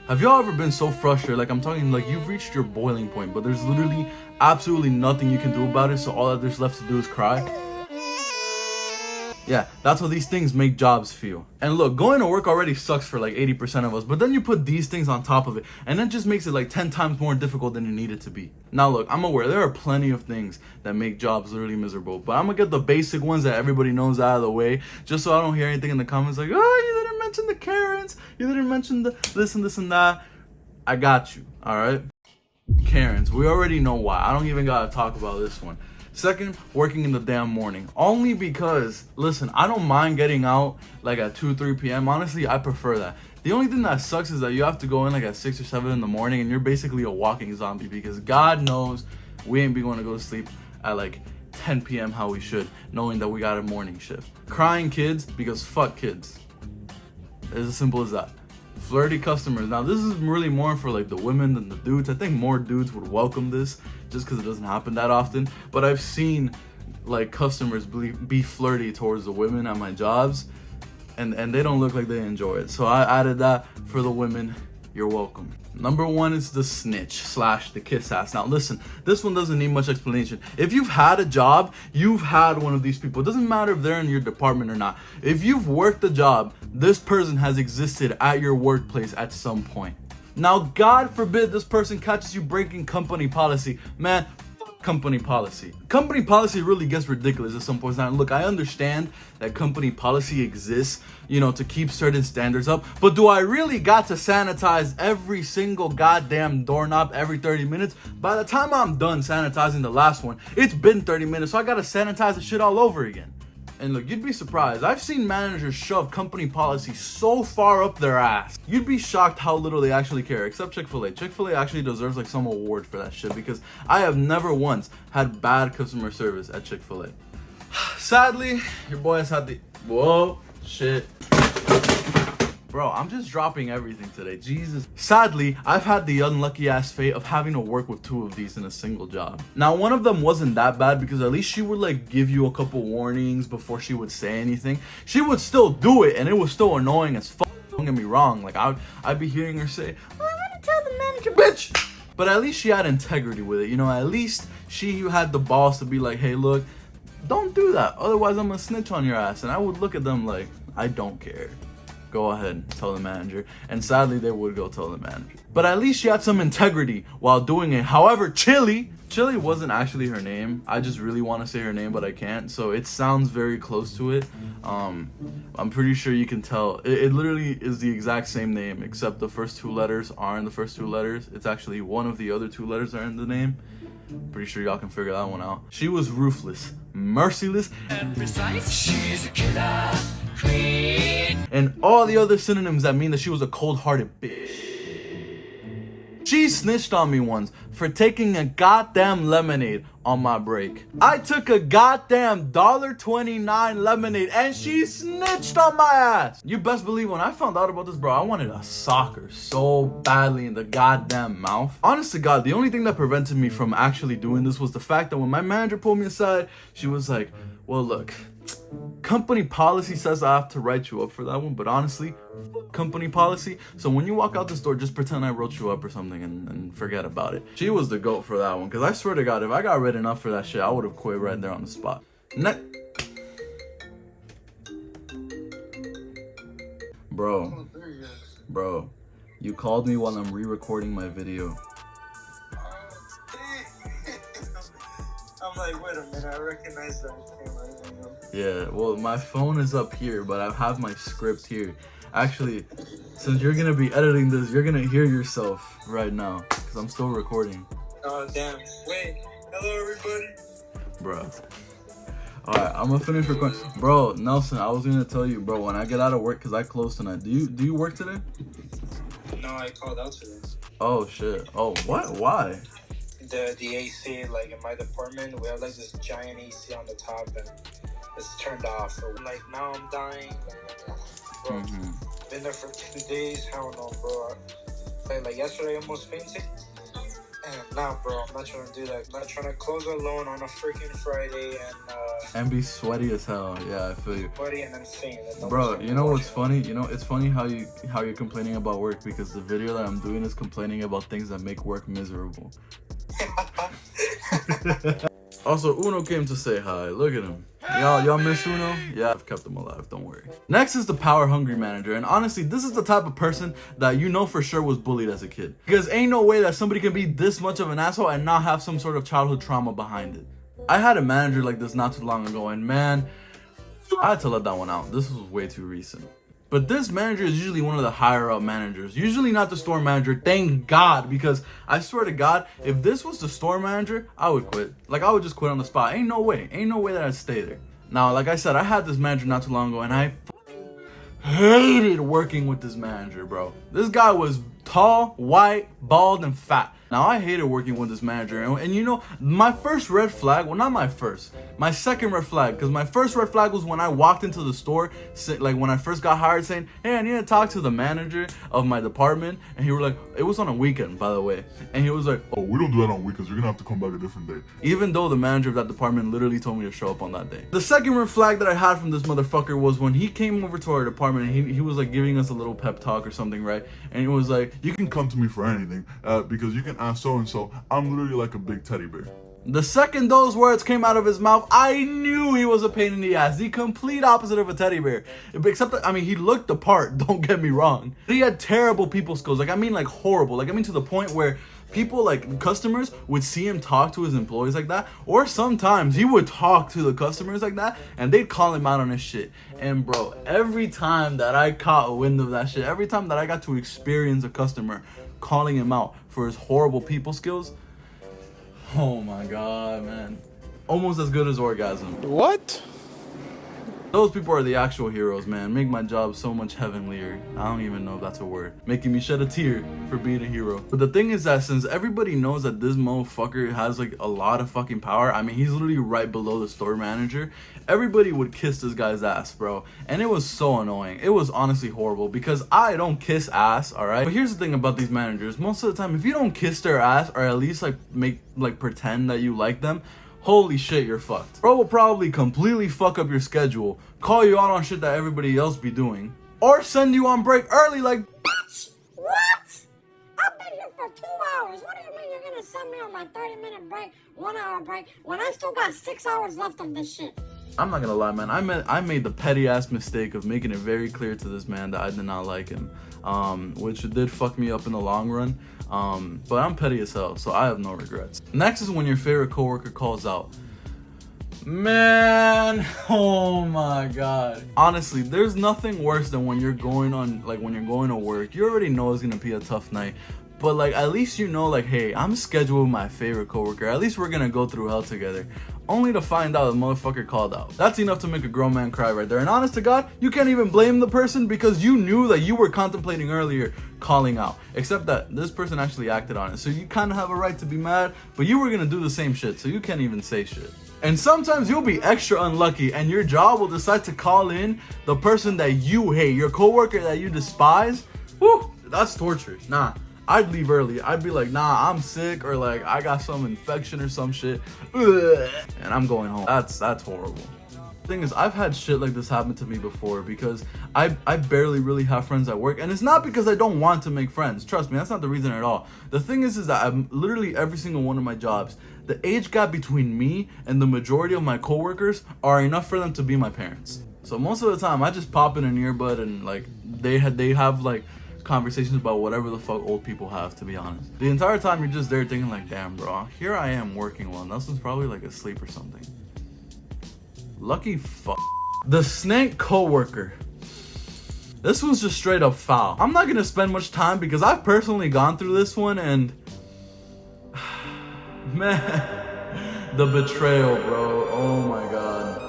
Have y'all ever been so frustrated? Like, I'm talking like you've reached your boiling point, but there's literally absolutely nothing you can do about it, so all that there's left to do is cry? Yeah, that's how these things make jobs feel. And look, going to work already sucks for like 80% of us, but then you put these things on top of it, and that just makes it like 10 times more difficult than it needed to be. Now look, I'm aware there are plenty of things that make jobs literally miserable, but I'm gonna get the basic ones that everybody knows out of the way, just so I don't hear anything in the comments like, oh, you didn't mention the Karens, you didn't mention the this and that. I got you, alright? Karens, we already know why. I don't even gotta talk about this one. Second, working in the damn morning. Only because, listen, I don't mind getting out like at 2, 3 p.m. Honestly, I prefer that. The only thing that sucks is that you have to go in like at 6 or 7 in the morning and you're basically a walking zombie because God knows we ain't be going to go to sleep at like 10 p.m. how we should, knowing that we got a morning shift. Crying kids because fuck kids. It's as simple as that. Flirty customers. Now this is really more for like the women than the dudes. I think more dudes would welcome this just because it doesn't happen that often. But I've seen like customers be flirty towards the women at my jobs, and they don't look like they enjoy it. So I added that for the women. You're welcome. Number 1 is the snitch / the kiss ass. Now listen, this one doesn't need much explanation. If you've had a job, you've had one of these people. It doesn't matter if they're in your department or not. If you've worked a job, this person has existed at your workplace at some point. Now, God forbid this person catches you breaking company policy. Man, company policy. Company policy really gets ridiculous at some point. Now, look, I understand that company policy exists, you know, to keep certain standards up, but do I really got to sanitize every single goddamn doorknob every 30 minutes? By the time I'm done sanitizing the last one, it's been 30 minutes, so I gotta sanitize the shit all over again. And look, you'd be surprised. I've seen managers shove company policy so far up their ass. You'd be shocked how little they actually care, except Chick-fil-A. Chick-fil-A actually deserves like some award for that shit because I have never once had bad customer service at Chick-fil-A. Sadly, your boy has had the... Whoa, shit. Bro, I'm just dropping everything today. Jesus. Sadly, I've had the unlucky ass fate of having to work with 2 of these in a single job. Now, one of them wasn't that bad because at least she would like give you a couple warnings before she would say anything. She would still do it and it was still annoying as fuck. Don't get me wrong. Like I'd be hearing her say, "Oh, I want to tell the manager, bitch." But at least she had integrity with it. You know, at least she had the balls to be like, "Hey, look, don't do that. Otherwise, I'm gonna snitch on your ass." And I would look at them like, I don't care. Go ahead, tell the manager. And sadly, they would go tell the manager. But at least she had some integrity while doing it. However, Chili wasn't actually her name. I just really want to say her name, but I can't. So it sounds very close to it. I'm pretty sure you can tell. It literally is the exact same name, except the first 2 letters aren't the first 2 letters. It's actually one of the other 2 letters are in the name. Pretty sure y'all can figure that one out. She was ruthless, merciless, and precise. She's a killer queen. And all the other synonyms that mean that she was a cold-hearted bitch. She snitched on me once for taking a goddamn lemonade on my break. I took a goddamn $1.29 lemonade and she snitched on my ass. You best believe when I found out about this, bro, I wanted a sock her so badly in the goddamn mouth. Honest to God, the only thing that prevented me from actually doing this was the fact that when my manager pulled me aside, she was like, well, look, company policy says I have to write you up for that one, but honestly, company policy. So when you walk out this door, just pretend I wrote you up or something and forget about it. She was the GOAT for that one, because I swear to God, if I got written up for that shit, I would have quit right there on the spot. Bro, you called me while I'm re-recording my video. I'm like, wait a minute, I recognize that camera. Yeah, well, my phone is up here, but I have my script here. Actually, since you're gonna be editing this, you're gonna hear yourself right now, because I'm still recording. Oh, damn. Wait, hello, everybody. Bro. Alright, I'm gonna finish recording. Bro, Nelson, I was gonna tell you, bro, when I get out of work, because I close tonight. Do you work today? No, I called out today. Oh, shit. Oh, what? Why? The AC, like in my department, we have like this giant AC on the top and it's turned off. So like now I'm dying. Bro, been there for 2 days. Hell no, bro. Like yesterday I almost fainted. And nah, bro, I'm not trying to do that. I'm not trying to close a loan on a freaking Friday and And be sweaty as hell. Yeah, I feel you. Sweaty and insane. Bro, you know what's funny? You know, it's funny how you're complaining about work, because the video that I'm doing is complaining about things that make work miserable. Also, Uno came to say hi. Look at him. Y'all miss Uno? Yeah, I've kept him alive, don't worry. Next is the power hungry manager. And honestly, this is the type of person that you know for sure was bullied as a kid. Because ain't no way that somebody can be this much of an asshole and not have some sort of childhood trauma behind it. I had a manager like this not too long ago, and man, I had to let that one out. This was way too recent. But this manager is usually one of the higher up managers. Usually not the store manager, thank God. Because I swear to God, if this was the store manager, I would quit. Like, I would just quit on the spot. Ain't no way that I'd stay there. Now, like I said, I had this manager not too long ago, and I hated working with this manager, bro. This guy was tall, white, bald, and fat. Now, I hated working with this manager, and you know, my first red flag, well, not my first, my second red flag, because my first red flag was when I walked into the store, like when I first got hired, saying, hey, I need to talk to the manager of my department, and he was like, it was on a weekend, by the way, and he was like, oh, we don't do that on weekends, you're gonna have to come back a different day. Even though the manager of that department literally told me to show up on that day. The second red flag that I had from this motherfucker was when he came over to our department, and he was like giving us a little pep talk or something, right? And he was like, you can come to me for anything, because you can ask so-and-so. I'm literally like a big teddy bear. The second those words came out of his mouth, I knew he was a pain in the ass. The complete opposite of a teddy bear. Except that, I mean, he looked the part, don't get me wrong. He had terrible people skills. Like, I mean, like, horrible. Like, I mean, to the point where people, like, customers would see him talk to his employees like that. Or sometimes he would talk to the customers like that, and they'd call him out on his shit. And, bro, every time that I caught a wind of that shit, every time that I got to experience a customer calling him out for his horrible people skills, oh my God, man. Almost as good as orgasm. What? Those people are the actual heroes, man. Make my job so much heavenlier. I don't even know if that's a word. Making me shed a tear for being a hero. But the thing is that since everybody knows that this motherfucker has like a lot of fucking power, I mean, he's literally right below the store manager, everybody would kiss this guy's ass, bro. And it was so annoying. It was honestly horrible because I don't kiss ass, alright? But here's the thing about these managers. Most of the time, if you don't kiss their ass or at least like pretend that you like them, holy shit, you're fucked. Bro will probably completely fuck up your schedule, call you out on shit that everybody else be doing, or send you on break early like, bitch, what? I've been here for 2 hours. What do you mean you're gonna send me on my 30-minute break, 1 hour break, when I still got 6 hours left of this shit? I'm not gonna lie, man. I made the petty ass mistake of making it very clear to this man that I did not like him, which did fuck me up in the long run. But I'm petty as hell, so I have no regrets. Next is when your favorite coworker calls out. Man, oh my God. Honestly, there's nothing worse than when you're going to work. You already know it's gonna be a tough night. But like, at least you know, like, hey, I'm scheduled with my favorite coworker. At least we're gonna go through hell together. Only to find out the motherfucker called out. That's enough to make a grown man cry right there. And honest to God, you can't even blame the person because you knew that you were contemplating earlier calling out. Except that this person actually acted on it. So you kind of have a right to be mad, but you were gonna do the same shit. So you can't even say shit. And sometimes you'll be extra unlucky and your job will decide to call in the person that you hate, your coworker that you despise. Woo, that's torture. Nah. I'd leave early. I'd be like, nah, I'm sick, or like I got some infection or some shit. Ugh, and I'm going home. That's horrible. Thing is, I've had shit like this happen to me before because I barely really have friends at work, and it's not because I don't want to make friends. Trust me, that's not the reason at all. The thing is that I'm literally every single one of my jobs, the age gap between me and the majority of my coworkers are enough for them to be my parents. So most of the time, I just pop in an earbud and like they have like conversations about whatever the fuck old people have, to be honest. The entire time you're just there thinking like, damn bro, here I am working while Nelson's probably like asleep or something. Lucky fuck. The snake coworker. This one's just straight up foul. I'm not gonna spend much time because I've personally gone through this one and man, the betrayal, bro. Oh my God.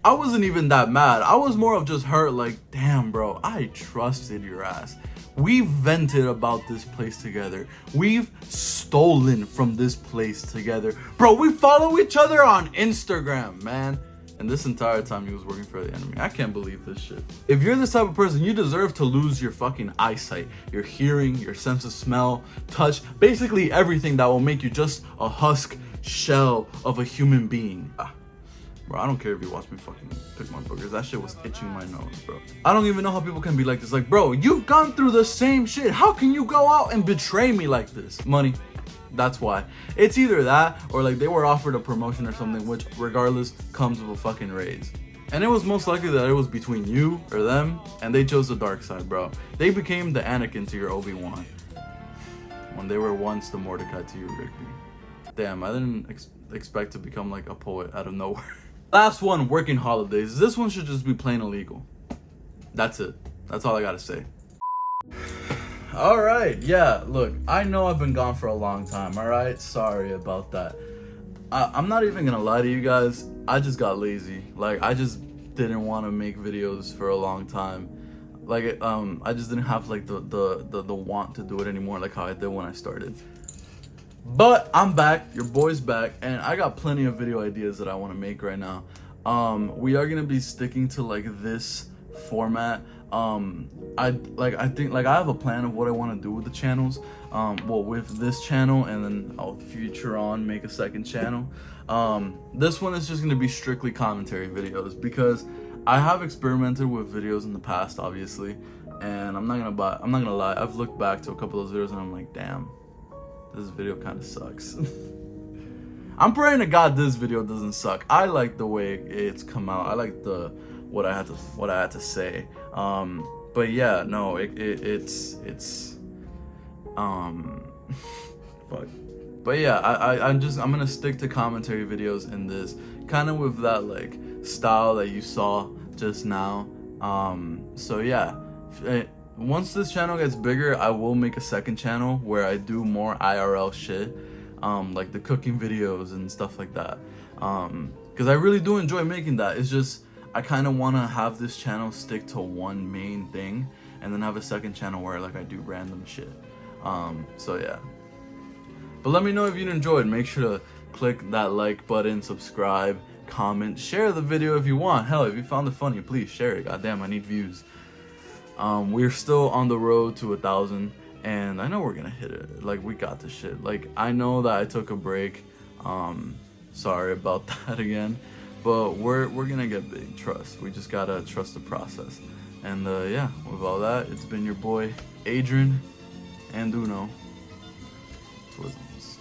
I wasn't even that mad. I was more of just hurt, like, damn, bro, I trusted your ass. We've vented about this place together. We've stolen from this place together. Bro, we follow each other on Instagram, man. And this entire time he was working for the enemy. I can't believe this shit. If you're this type of person, you deserve to lose your fucking eyesight, your hearing, your sense of smell, touch, basically everything that will make you just a husk shell of a human being. Bro, I don't care if you watch me fucking pick my boogers. That shit was itching my nose, bro. I don't even know how people can be like this. Like, bro, you've gone through the same shit. How can you go out and betray me like this? Money. That's why. It's either that or like they were offered a promotion or something, which regardless comes with a fucking raise. And it was most likely that it was between you or them, and they chose the dark side, bro. They became the Anakin to your Obi-Wan, when they were once the Mordecai to your Rigby. Damn, I didn't expect to become like a poet out of nowhere. Last one, working holidays. This one should just be plain illegal. That's it. That's all I gotta say. Alright, yeah, look, I know I've been gone for a long time, alright? Sorry about that. I'm not even gonna lie to you guys, I just got lazy. Like, I just didn't want to make videos for a long time. Like, I just didn't have like the want to do it anymore like how I did when I started. But I'm back, your boy's back, and I got plenty of video ideas that I want to make right now. We are gonna be sticking to like this format. I think I have a plan of what I want to do with the channels. Well, with this channel, and then I'll future on make a second channel. This one is just gonna be strictly commentary videos because I have experimented with videos in the past, obviously, and I'm not gonna lie. I've looked back to a couple of those videos and I'm like, damn, this video kind of sucks. I'm praying to God this video doesn't suck. I like the way it's come out. I like what I had to say. But yeah, no, it's fuck. But yeah, I'm gonna stick to commentary videos in this, kind of with that like style that you saw just now. So yeah, once this channel gets bigger, I will make a second channel where I do more IRL shit, like the cooking videos and stuff like that. Because I really do enjoy making that. It's just I kind of want to have this channel stick to one main thing, and then have a second channel where like I do random shit. So yeah. But let me know if you enjoyed. Make sure to click that like button, subscribe, comment, share the video if you want. Hell, if you found it funny, please share it. Goddamn, I need views. We're still on the road to 1,000, and I know we're gonna hit it. Like, we got this shit. Like, I know that I took a break. Sorry about that again. But we're gonna get big, trust. We just gotta trust the process. And yeah, with all that, it's been your boy, Adrian and Uno. Twisms.